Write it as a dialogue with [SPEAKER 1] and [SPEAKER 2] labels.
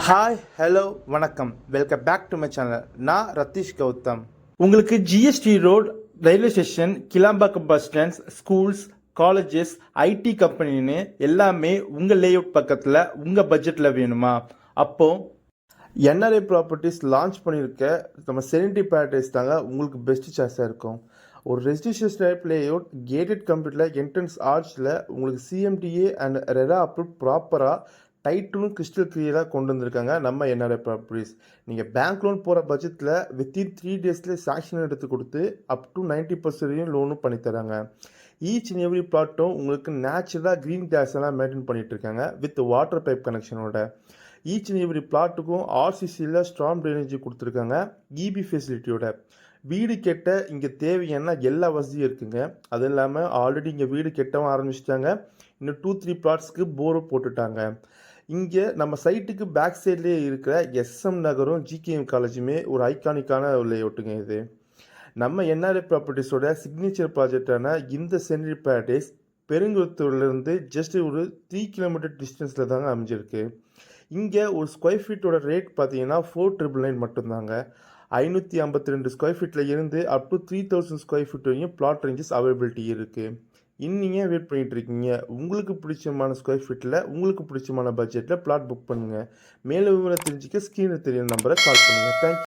[SPEAKER 1] Hi hello வணக்கம் welcome back to my channel. நான் ரத்தீஷ் கௌதம். உங்களுக்கு GST road, railway station, Kilambakkam bus stands, schools, colleges, IT கம்பெனின்னு எல்லாமே உங்கள் லேஅவுட் பக்கத்தில் உங்கள் பட்ஜெட்டில் வேணுமா? அப்போ என்ஆர்ஐ ப்ராப்பர்ட்டிஸ் லான்ச் பண்ணியிருக்க நம்ம செரினிட்டி பேரடைஸ் தாங்க உங்களுக்கு பெஸ்ட் சாய்ஸாக இருக்கும். ஒரு ரெசிடென்ஷியல் டைப் லேஅவுட், கேட்டட் கம்ப்ளீட்டில் என்ட்ரன்ஸ் ஆர்ச்சில் உங்களுக்கு சிஎம்டிஏ அண்ட் ரெரா அப்ரூவ் ப்ராப்பராக டைட்டும் கிறிஸ்டல் கிளியராக கொண்டு வந்திருக்காங்க நம்ம என்ஆர்ஐ ப்ராப்பர்ட்டிஸ். நீங்கள் பேங்க் லோன் போகிற பட்ஜெட்டில் வித்தின் 3 டேஸில் சாங்ஷன் எடுத்து கொடுத்து அப் டு 90% லோனும் பண்ணித்தராங்க. ஈச் அண்ட் எவ்ரி பிளாட்டும் உங்களுக்கு நேச்சுரலாக க்ரீன் கேஸ் எல்லாம் மெயின்டைன் பண்ணிட்டு இருக்காங்க வித் வாட்டர் பைப் கனெக்ஷனோட. ஈச் அண்ட் எவ்ரி பிளாட்டுக்கும் ஆர்சிசியில் ஸ்ட்ராங் ட்ரைனேஜ் கொடுத்துருக்காங்க இபி ஃபெசிலிட்டியோட. வீடு கெட்ட இங்கே தேவையான எல்லா வசதியும் இருக்குங்க. அது இல்லாமல் ஆல்ரெடி இங்கே வீடு கெட்டவும் ஆரம்பிச்சிட்டாங்க. இன்னும் 2-3 பிளாட்ஸ்க்கு போரும் போட்டுட்டாங்க. இங்கே நம்ம சைட்டுக்கு பேக் சைட்லேயே இருக்கிற எஸ்எம் நகரும் ஜிகேஎம் காலேஜுமே ஒரு ஐகானிக்கான லேஅவுட்டுங்க இது. நம்ம என்ஆர்ஐ ப்ராப்பர்ட்டிஸோட சிக்னேச்சர் ப்ராஜெக்டான இந்த சென்ட்ரி பேரடைஸ் பெருங்குளத்தூர்லேருந்து ஜஸ்ட் ஒரு 3 கிலோமீட்டர் டிஸ்டன்ஸில் தாங்க அமைஞ்சிருக்கு. இங்கே ஒரு ஸ்கொயர் ஃபீட்டோட ரேட் பார்த்தீங்கன்னா 4,999 மட்டும்தாங்க. 552 ஸ்கொயர் ஃபீட்டில் இருந்து அப் டு 3000 ஸ்கொயர் ஃபீட் வரையும் பிளாட் ரேஞ்சஸ் அவைலபிலிட்டி இருக்குது. இன்னும் வெயிட் பண்ணிகிட்டு இருக்கீங்க? உங்களுக்கு பிடிச்சமான ஸ்கொயர் ஃபீட்டில் உங்களுக்கு பிடிச்சமான பட்ஜெட்டில் பிளாட் புக் பண்ணுங்கள். மேலும் விவரம் தெரிஞ்சுக்க ஸ்க்ரீனில் தெரியும் நம்பரை கால் பண்ணுங்கள். தேங்க்யூ.